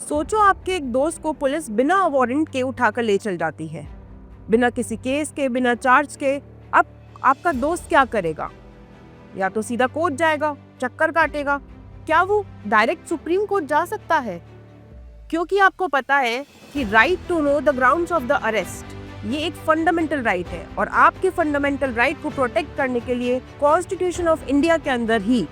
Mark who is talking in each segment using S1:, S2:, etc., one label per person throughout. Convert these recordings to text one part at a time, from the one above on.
S1: सोचो आपके एक दोस्त को पुलिस बिना वारंट के उठाकर ले चल जाती है, बिना किसी केस के, बिना चार्ज के। अब आपका दोस्त क्या करेगा? या तो सीधा कोर्ट जाएगा, चक्कर काटेगा। क्या वो डायरेक्ट सुप्रीम कोर्ट जा सकता है? क्योंकि आपको पता है कि right to know the grounds of the arrest ये एक फंडामेंटल राइट है, और आपके फंडामेंटल राइट को प्रोटेक्ट करने के लिए कॉन्स्टिट्यूशन ऑफ इंडिया के अंदर ही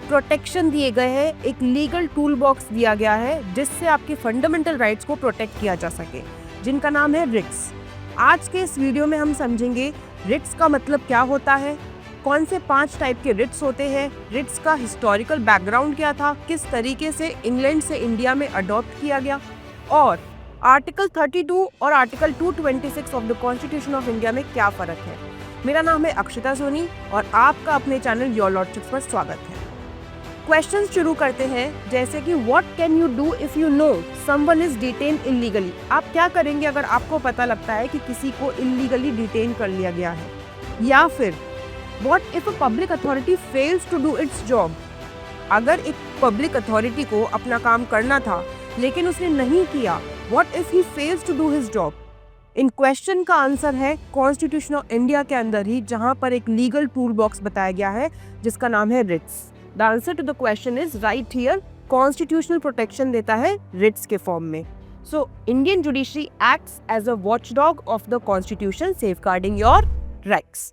S1: प्रोटेक्शन दिए गए हैं। एक लीगल टूल बॉक्स दिया गया है जिससे आपके फंडामेंटल राइट्स को प्रोटेक्ट किया जा सके, जिनका नाम है रिट्स। आज के इस वीडियो में हम समझेंगे रिट्स का मतलब क्या होता है, कौन से 5 टाइप के रिट्स होते हैं, रिट्स का हिस्टोरिकल बैकग्राउंड क्या था, किस तरीके से इंग्लैंड से इंडिया में अडॉप्ट किया गया, और आर्टिकल 32 और article 226 of the constitution of India में क्या फर्क है। मेरा नाम है अक्षता सोनी और आपका अपने चैनल योर लॉर्डशिप पर स्वागत है। क्वेश्चन शुरू करते हैं, जैसे कि what can you do if you know someone is detain illegally. आप क्या करेंगे अगर आपको पता लगता है कि किसी को इलीगली डिटेन कर लिया गया है? या फिर what if a public authority fails to do its job. अगर एक पब्लिक अथॉरिटी को अपना काम करना था लेकिन उसने नहीं किया, what if he fails to do his job. इन क्वेश्चन का आंसर है कॉन्स्टिट्यूशन ऑफ इंडिया के अंदर ही, जहां पर एक लीगल टूल बॉक्स बताया गया है जिसका नाम है writs. The answer to the question is right here. Constitutional protection देता है रिट्स के फॉर्म में। So Indian judiciary acts as a watchdog of the constitution, safeguarding your rights.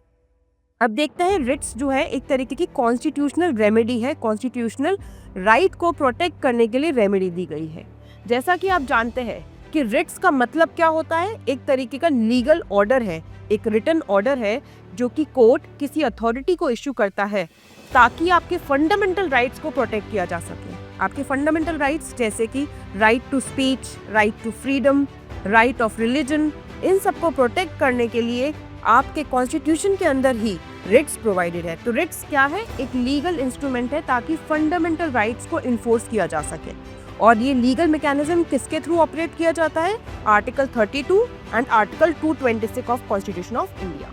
S1: अब देखते हैं, रिट्स जो है एक तरीके की कॉन्स्टिट्यूशनल रेमेडी है, कॉन्स्टिट्यूशनल राइट को प्रोटेक्ट करने के लिए रेमेडी दी गई है। जैसा कि आप जानते हैं कि रिट्स का मतलब क्या होता है, एक तरीके का लीगल ऑर्डर है, एक रिटन ऑर्डर है जो कि कोर्ट किसी अथॉरिटी को इश्यू करता है ताकि आपके फंडामेंटल राइट्स को प्रोटेक्ट किया जा सके। आपके फंडामेंटल राइट्स जैसे कि right to speech, right to freedom, right of religion, इन सबको प्रोटेक्ट करने के लिए आपके कॉन्स्टिट्यूशन के अंदर ही रिट्स प्रोवाइडेड है। तो रिट्स क्या है? एक लीगल इंस्ट्रूमेंट है ताकि फंडामेंटल राइट्स को इन्फोर्स किया जा सके। और ये लीगल मैकेनिज्म किसके थ्रू ऑपरेट किया जाता है? Article 32 and article 226 of constitution of India.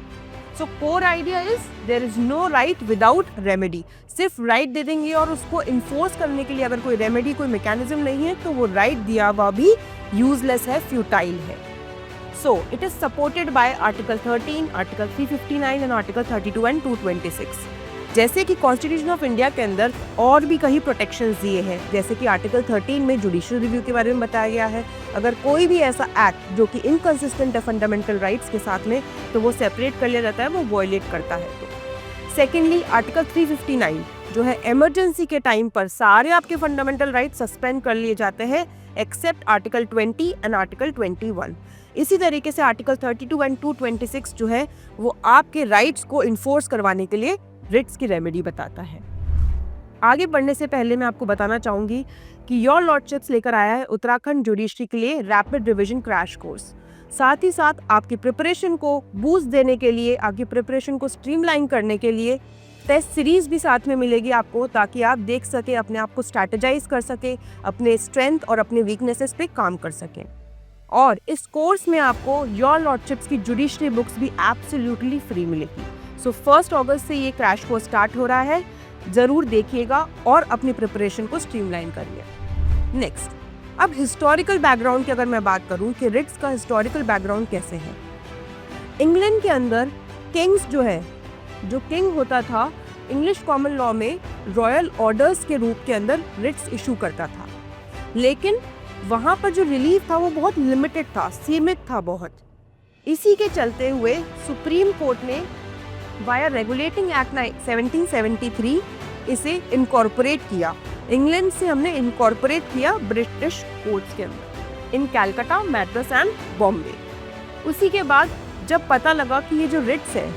S1: So core idea is there is no right without remedy. सिर्फ राइट दे देंगे और उसको इन्फोर्स करने के लिए अगर कोई रेमेडी, कोई मैकेनिज्म नहीं है, तो वो राइट दिया हुआ भी यूजलेस है, फ्यूटाइल है। So, it is supported by Article 13, Article 359 and Article 32 and 226। जैसे कि कॉन्स्टिट्यूशन ऑफ इंडिया के अंदर और भी कई प्रोटेक्शंस दिए हैं, जैसे कि आर्टिकल 13 में जुडिशियल रिव्यू के बारे में बताया गया है। अगर कोई भी ऐसा एक्ट जो कि इनकंसिस्टेंट है फंडामेंटल राइट्स के साथ में, तो वो सेपरेट कर लिया जाता है, वो वायलेट करता है। तो सेकेंडली आर्टिकल 359 जो है, इमरजेंसी के टाइम पर सारे आपके फंडामेंटल राइट्स सस्पेंड कर लिए जाते हैं एक्सेप्ट आर्टिकल 20 एंड आर्टिकल 21। इसी तरीके से आर्टिकल 32 एंड 226 जो है वो आपके राइट्स को इन्फोर्स करवाने के लिए रिट्स की रेमेडी बताता है। आगे बढ़ने से पहले मैं आपको बताना चाहूंगी कि योर लॉर्डशिप्स लेकर आया है उत्तराखंड जुडिशरी के लिए रैपिड रिवीजन क्रैश कोर्स। साथ ही साथ आपकी प्रिपरेशन को बूस्ट देने के लिए, आपकी प्रिपरेशन को स्ट्रीमलाइन करने के लिए टेस्ट सीरीज भी साथ में मिलेगी आपको, ताकि आप देख सके, अपने आप को स्ट्रैटेजाइज कर सके, अपने स्ट्रेंथ और अपने वीकनेसेस पे काम कर सकें। और इस कोर्स में आपको योर लॉर्डशिप्स की जुडिशरी बुक्स भी एब्सोल्युटली फ्री मिलेगी। सो 1 अगस्त से ये क्रैश कोर्स स्टार्ट हो रहा है, जरूर देखिएगा और अपनी प्रिपरेशन को स्ट्रीमलाइन करिए। नेक्स्ट, अब हिस्टोरिकल बैकग्राउंड की अगर मैं बात करूं कि रिट्स का हिस्टोरिकल बैकग्राउंड कैसे है। इंग्लैंड के अंदर किंग्स जो है, जो किंग होता था, इंग्लिश कॉमन लॉ में रॉयल ऑर्डर्स के रूप के अंदर रिट्स इशू करता था, लेकिन वहाँ पर जो रिलीफ था वो बहुत लिमिटेड था, सीमित था बहुत। इसी के चलते हुए सुप्रीम कोर्ट ने वाया रेगुलेटिंग एक्ट 1773 इसे इनकॉर्पोरेट किया। इंग्लैंड से हमने इनकॉर्पोरेट किया ब्रिटिश कोर्ट्स के अंदर इन कैलकाटा, मैड्रास एंड बॉम्बे। उसी के बाद जब पता लगा कि ये जो रिट्स है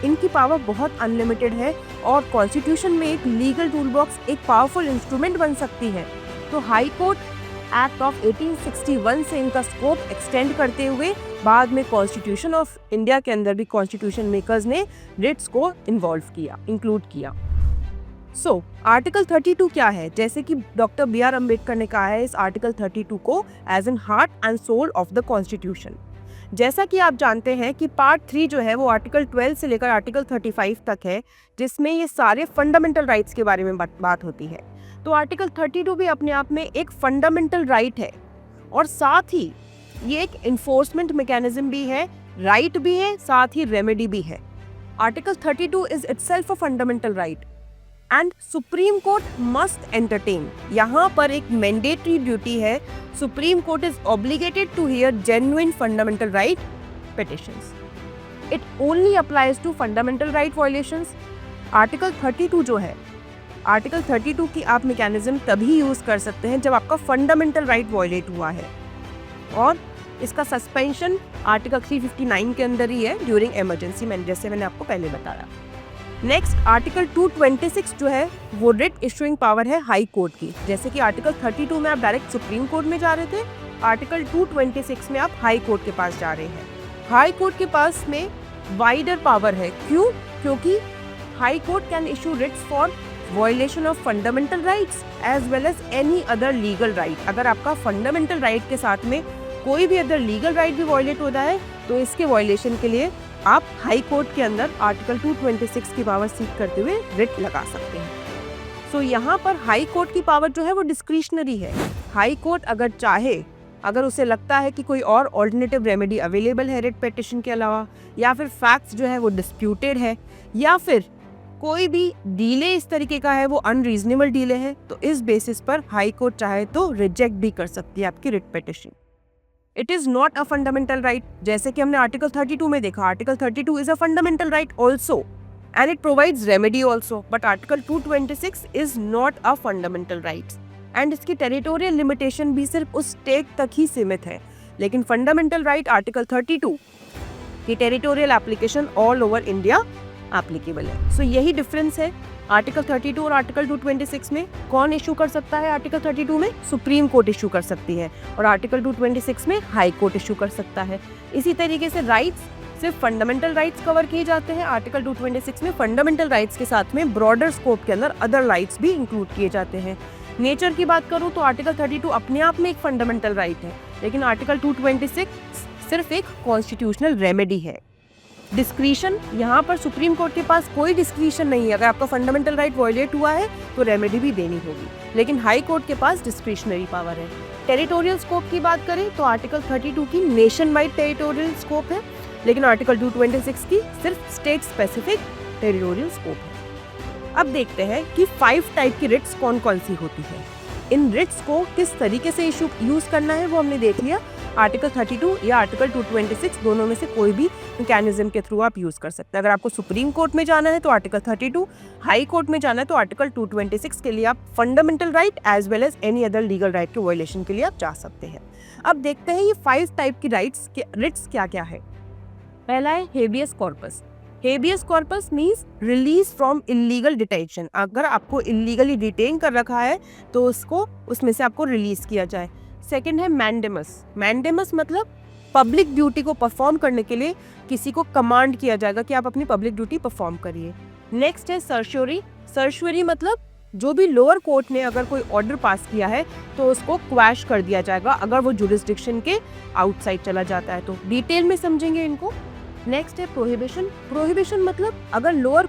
S1: इनकी पावर बहुत अनलिमिटेड है और कॉन्स्टिट्यूशन में एक लीगल टूल बॉक्स, एक पावरफुल इंस्ट्रूमेंट बन सकती है, तो हाई कोर्ट एक्ट ऑफ 1861 से इनका स्कोप एक्सटेंड करते हुए बाद में कॉन्स्टिट्यूशन ऑफ इंडिया के अंदर भी कॉन्स्टिट्यूशन मेकर्स ने रिट्स को इन्वॉल्व किया, इंक्लूड किया। सो आर्टिकल 32 क्या है? जैसे कि डॉक्टर BR अम्बेडकर ने कहा है इस आर्टिकल 32 को as an heart and soul of the constitution. जैसा कि आप जानते हैं कि पार्ट 3 जो है वो आर्टिकल 12 से लेकर आर्टिकल 35 तक है, जिसमें ये सारे फंडामेंटल राइट्स के बारे में बात होती है। तो आर्टिकल 32 भी अपने आप में एक फंडामेंटल राइट है और साथ ही ये एक इन्फोर्समेंट मैकेनिज्म भी है, राइट भी है, साथ ही रेमेडी भी है। Article 32 is itself a fundamental right and supreme court must entertain. यहाँ पर एक मैंडेटरी ड्यूटी है, supreme court is obligated to hear genuine fundamental right petitions. It only applies to fundamental right violations. Article 32 जो है, article 32 की आप mechanism तभी use कर सकते हैं जब आपका फंडामेंटल राइट वायलेट हुआ है, और इसका सस्पेंशन आर्टिकल 359 के अंदर ही है ड्यूरिंग इमरजेंसी में, जैसे मैंने आपको पहले बताया। नेक्स्ट आर्टिकल 226 जो है वो रिट इशूइंग पावर है हाई कोर्ट की। जैसे कि आर्टिकल 32 में आप डायरेक्ट सुप्रीम कोर्ट में जा रहे थे, आर्टिकल 226 में आप हाई कोर्ट के पास जा रहे हैं। हाई कोर्ट के पास में वाइडर पावर है। क्यों? क्योंकि high court can issue writs for violation of fundamental rights as well as any other legal right. अगर आपका फंडामेंटल राइट के साथ में कोई भी अदर लीगल राइट भी वायलेट होता है तो इसके वायलेशन के लिए आप हाई कोर्ट के अंदर आर्टिकल 226 की पावर सीक करते हुए रिट लगा सकते हैं। सो यहाँ पर हाई कोर्ट की पावर जो है वो डिस्क्रिशनरी है। हाई कोर्ट अगर चाहे, अगर उसे लगता है कि कोई और ऑल्टरनेटिव रेमेडी अवेलेबल है रिट पिटिशन के अलावा, या फिर फैक्ट्स जो है वो डिस्प्यूटेड है, या फिर कोई भी डिले इस तरीके का है वो अनरीजनेबल डिले है, तो इस बेसिस पर हाई कोर्ट चाहे तो रिजेक्ट भी कर सकती है आपकी writ petition. It is not a fundamental right, जैसे कि हमने आर्टिकल 32 में देखा। Article 32 is a fundamental right also and it provides remedy also, but article 226 is not a fundamental right and इसकी टेरिटोरियल लिमिटेशन भी सिर्फ उस स्टेट तक ही सीमित है। लेकिन फंडामेंटल राइट आर्टिकल 32 की territorial application all over India applicable है। सो यही डिफरेंस है आर्टिकल 32 और आर्टिकल 226 में। कौन इशू कर सकता है आर्टिकल 32 में? सुप्रीम कोर्ट इशू कर सकती है, और आर्टिकल 226 में हाई कोर्ट इशू कर सकता है। इसी तरीके से राइट्स सिर्फ फंडामेंटल राइट्स कवर किए जाते हैं। आर्टिकल 226 में फंडामेंटल राइट्स के साथ में ब्रॉडर स्कोप के अंदर अदर राइट्स भी इंक्लूड किए जाते हैं। नेचर की बात करूं तो आर्टिकल 32 अपने आप में एक फंडामेंटल राइट है, लेकिन आर्टिकल 226 सिर्फ एक कॉन्स्टिट्यूशनल रेमेडी है। डिस्क्रिशन, यहाँ पर सुप्रीम कोर्ट के पास कोई डिस्क्रिशन नहीं है। अगर आपका फंडामेंटल राइट वायलेट हुआ है तो रेमेडी भी देनी होगी, लेकिन हाई कोर्ट के पास डिस्क्रिशनरी पावर है। टेरिटोरियल स्कोप की बात करें तो आर्टिकल 32 की नेशन वाइड टेरिटोरियल स्कोप है, लेकिन आर्टिकल 226 की सिर्फ स्टेट स्पेसिफिक टेरिटोरियल स्कोप है। अब देखते हैं कि 5 टाइप की रिट्स कौन कौन सी होती है। इन रिट्स को किस तरीके से इशू यूज करना है वो हमने देख लिया। आर्टिकल 32 या आर्टिकल 226 दोनों में से कोई भी मैकेनिज्म के थ्रू आप यूज कर सकते हैं। अगर आपको सुप्रीम कोर्ट में जाना है तो आर्टिकल 32, हाई कोर्ट में जाना है तो आर्टिकल 226 के लिए आप fundamental right as well as any other legal right के वायलेशन के लिए आप जा सकते हैं। अब देखते हैं ये 5 टाइप की रिट्स क्या क्या है। पहला है habeas corpus. Habeas corpus means release from illegal detention. अगर आपको इलीगली डिटेन कर रखा है तो उसमें से आपको रिलीज किया जाए। सेकंड है मैंडेमस। मैंडेमस मतलब पब्लिक ड्यूटी को परफॉर्म करने के लिए किसी को कमांड किया जाएगा कि आप अपनी पब्लिक ड्यूटी परफॉर्म करिए। नेक्स्ट है सर्श्योरी। सर्श्योरी मतलब जो भी लोअर कोर्ट ने अगर कोई ऑर्डर पास किया है तो उसको क्वैश कर दिया जाएगा अगर वो जुरिस्डिक्शन के आउटसाइड चला जाता है। तो डिटेल में समझेंगे इनको। नेक्स्ट है प्रोहिबिशन। प्रोहिबिशन मतलब अगर लोअर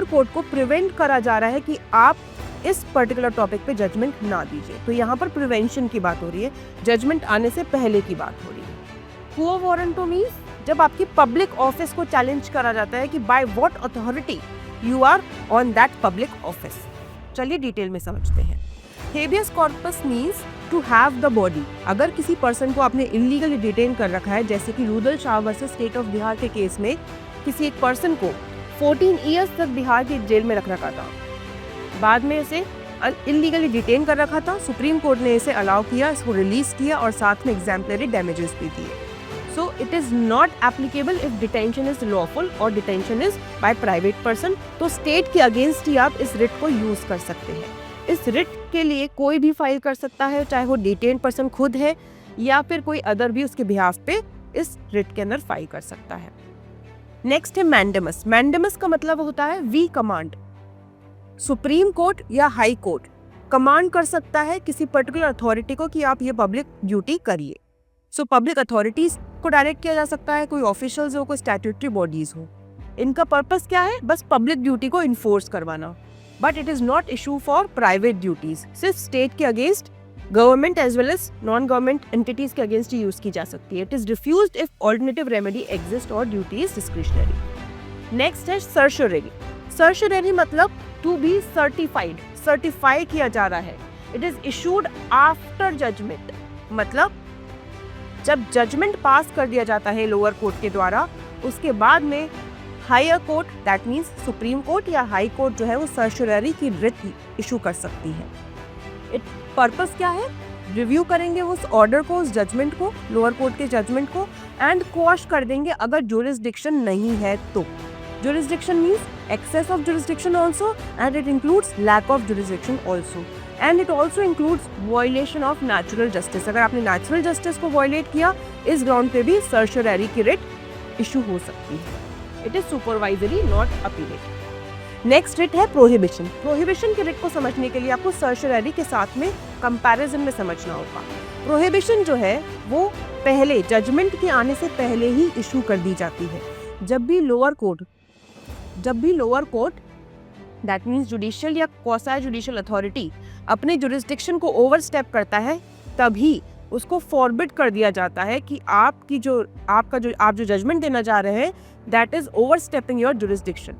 S1: कोर्ट को प्रिवेंट करा जा रहा है कि आप इस पर्टिकुलर टॉपिक पे जजमेंट ना दीजिए, तो यहाँ पर प्रिवेंशन की बात हो रही है, जजमेंट आने से पहले की बात हो रही है। क्वो वारंटो मीन्स जब आपकी पब्लिक ऑफिस को चैलेंज करा जाता है कि by what authority you are on that public office. चलिए डिटेल में समझते हैं। Habeas corpus means to have the body. अगर किसी पर्सन को आपने इलीगली डिटेन कर रखा है, जैसे कि Rudal Shah versus state of Bihar के केस में किसी एक पर्सन को 14 ईयर्स तक बिहार की जेल में रख रखा था, बाद में इसे इलीगली डिटेन कर रखा था, सुप्रीम कोर्ट ने इसे अलाउ किया, इसको रिलीज किया और साथ में एग्जाम्पलरी डैमेजेस भी दिए। So it is not applicable if detention is lawful और detention is by private person. तो स्टेट के अगेंस्ट ही आप इस रिट को यूज कर सकते हैं। इस रिट के लिए कोई भी फाइल कर सकता है, चाहे वो डिटेन पर्सन खुद है या फिर कोई अदर भी उसके बिहाफ पे इस रिट के अंदर फाइल कर सकता है। नेक्स्ट है मैंडेमस। मैंडेमस का मतलब होता है वी कमांड। सुप्रीम कोर्ट या हाई कोर्ट कमांड कर सकता है किसी पर्टिकुलर अथॉरिटी को कि आप ये पब्लिक ड्यूटी करिए। सो पब्लिक अथॉरिटीज को डायरेक्ट किया जा सकता है, कोई ऑफिशियल्स हो, कोई स्टैट्यूटरी बॉडीज हो। इनका पर्पस क्या है? बस पब्लिक ड्यूटी को इन्फोर्स करवाना। But it is not issue for private duties. सिर्फ स्टेट के against government as well as non government entities के अगेंस्ट ही यूज की जा सकती है। It is refused if alternative remedy exist और ड्यूटी इज डिस्क्रिशनरी। नेक्स्ट है सर्शियरी। सर्शियरी मतलब टू बी सर्टिफाइड, सर्टिफाई किया जा रहा है। It is issued after judgement, मतलब जब जजमेंट पास कर दिया जाता है लोअर कोर्ट के द्वारा, उसके बाद में higher court, that means supreme court या हाई कोर्ट जो है वो सर्शियरी की रिट इशू कर सकती है। इट पर्पस क्या है? रिव्यू करेंगे उस ऑर्डर को, उस जजमेंट को, लोअर कोर्ट के जजमेंट को, एंड क्वॉश कर देंगे अगर जुरिस्डिक्शन नहीं है तो। Jurisdiction means excess of jurisdiction also, and it includes lack of jurisdiction also, and it also includes violation of natural justice. अगर आपने नेचुरल जस्टिस को वायलेट किया, इस ग्राउंड पे भी सर्शियरी की रिट इशू हो सकती है। It is supervisory, not appellate. Next writ है प्रोहिबिशन। प्रोहिबिशन की रिट को समझने के लिए आपको सर्शियरी के साथ में कंपैरिजन में समझना होगा। प्रोहिबिशन जो है वो पहले जजमेंट के आने से पहले ही इशू कर दी जाती है। जब भी lower court that means judicial या क्वासी जुडिशियल अथॉरिटी अपने जुरिस्डिक्शन को ओवरस्टेप करता है, तभी उसको फॉरबिड कर दिया जाता है कि आप जो जजमेंट देना जा रहे हैं that is overstepping your jurisdiction.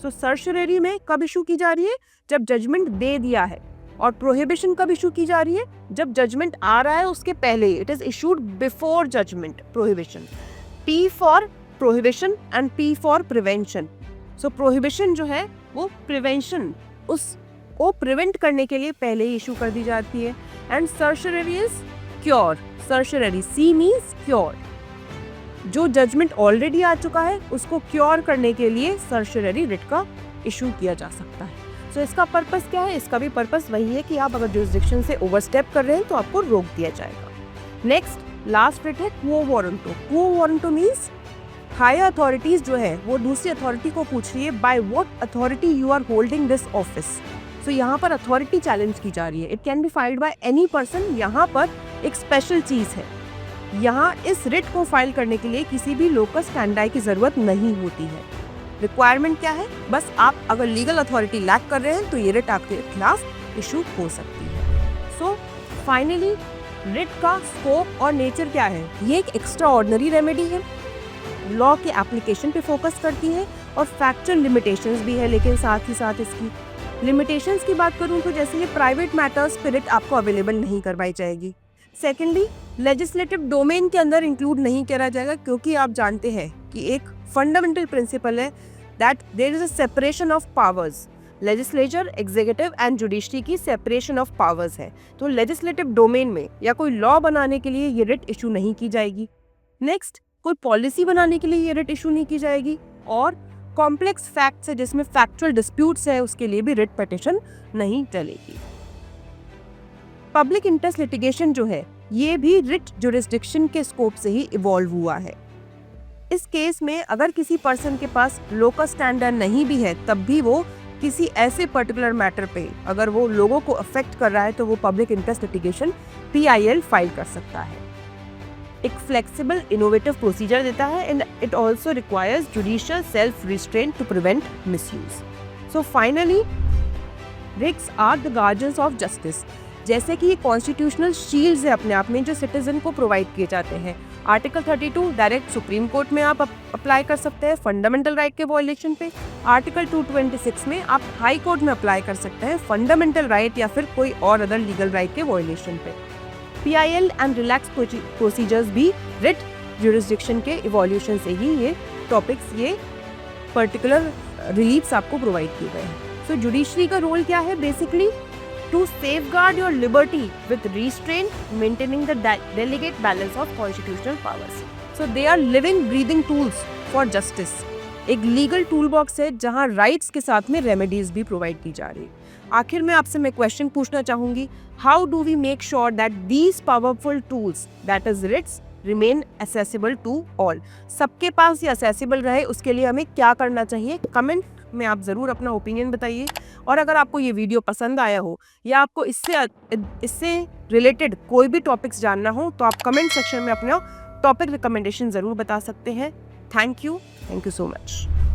S1: सो सर्शियरी में कब इशू की जा रही है? जब जजमेंट दे दिया है। और प्रोहिबिशन कब इशू की जा रही है? जब जजमेंट आ रहा है उसके पहले। It is issued before judgement, prohibition. P for prohibition and P for prevention. So prohibition जो है वो प्रिवेंशन, उसको प्रिवेंट करने के लिए पहले ही इशू कर दी जाती है। And सर्शियरी is cure. सर्शियरी C means cure. जो जजमेंट ऑलरेडी आ चुका है उसको क्योर करने के लिए सर्शियरी रिट का इशू किया जा सकता है। सो इसका पर्पस क्या है? इसका भी पर्पस वही है कि आप अगर जुरिस्डिक्शन से ओवरस्टेप कर रहे हैं तो आपको रोक दिया जाएगा। नेक्स्ट लास्ट रिट है quo warranto. Quo warranto means higher authorities जो है वो दूसरी अथॉरिटी को पूछ रही है by what authority you are holding this office. So यहाँ पर अथॉरिटी चैलेंज की जा रही है। It can be filed by any person. यहाँ पर एक स्पेशल चीज है, यहाँ इस रिट को फाइल करने के लिए किसी भी लोकस स्टैंडाई की जरूरत नहीं होती है। रिक्वायरमेंट क्या है? बस आप अगर लीगल अथॉरिटी लैक कर रहे हैं तो ये रिट आपके खिलाफ इशू हो सकती है। सो फाइनली रिट का स्कोप और नेचर क्या है? ये एक एक्स्ट्रा ऑर्डिनरी रेमेडी है, लॉ के एप्लीकेशन पे फोकस करती है और फैक्चुअल लिमिटेशंस भी है। लेकिन साथ ही साथ इसकी लिमिटेशंस की बात करूं तो जैसे ये प्राइवेट मैटर्स पे रिट आपको अवेलेबल नहीं करवाई जाएगी। सेकेंडली, लेजिस्लेटिव डोमेन के अंदर इंक्लूड नहीं करा जाएगा, क्योंकि आप जानते हैं कि एक फंडामेंटल प्रिंसिपल है that there is a separation of powers. Legislature, executive and judiciary की सेपरेशन ऑफ पावर्स है, तो लेजिस्लेटिव डोमेन में या कोई लॉ बनाने के लिए ये रिट इशू नहीं की जाएगी। नेक्स्ट, कोई पॉलिसी बनाने के लिए ये रिट इशू नहीं की जाएगी। और कॉम्प्लेक्स फैक्ट्स है जिसमें फैक्चुअल डिस्प्यूट्स है उसके लिए भी रिट पिटीशन नहीं चलेगी। पब्लिक इंटरेस्ट लिटिगेशन जो है ये भी रिट जुरिस्डिक्शन के स्कोप से ही इवॉल्व हुआ है। इस केस में अगर किसी पर्सन के पास लोकस स्टैंडर्ड नहीं भी है, तब भी वो किसी ऐसे पर्टिकुलर मैटर पे अगर वो लोगों को अफेक्ट कर रहा है तो वो public interest litigation PIL file कर सकता है। एक फ्लेक्सिबल इनोवेटिव प्रोसीजर देता है and it also requires judicial self restraint to prevent misuse. So finally writs are the guardians of justice. जैसे कि ये कॉन्स्टिट्यूशनल शील्ड्स है अपने आप में जो सिटीजन को प्रोवाइड किए जाते हैं। आर्टिकल 32 डायरेक्ट सुप्रीम कोर्ट में आप अप्लाई कर सकते हैं फंडामेंटल राइट के वायलेशन पे। आर्टिकल 226 में आप हाई कोर्ट में अप्लाई कर सकते हैं फंडामेंटल राइट या फिर कोई और अदर लीगल राइट के वायलेशन पे। PIL एंड रिलैक्स प्रोसीजर्स भी रिट जुरिस्डिक्शन के इवोल्यूशन से ही ये टॉपिक्स, ये पर्टिकुलर रिलीफ्स आपको प्रोवाइड किए गए हैं। सो जुडिशरी का रोल क्या है? Basically to safeguard your liberty with restraint, maintaining the delicate balance of constitutional powers. So they are living, breathing tools for justice. एक लीगल टूल बॉक्स है जहां राइट्स के साथ में रेमेडीज भी प्रोवाइड की जा रही है। आखिर में आपसे मैं क्वेश्चन पूछना चाहूंगी, how do we make sure that these powerful tools that is writs remain accessible to all? सबके पास ये एसेसिबल रहे, उसके लिए हमें क्या करना चाहिए? कमेंट में आप ज़रूर अपना ओपिनियन बताइए। और अगर आपको ये वीडियो पसंद आया हो या आपको इससे रिलेटेड कोई भी टॉपिक्स जानना हो तो आप कमेंट सेक्शन में अपना टॉपिक रिकमेंडेशन ज़रूर बता सकते हैं। Thank you so much.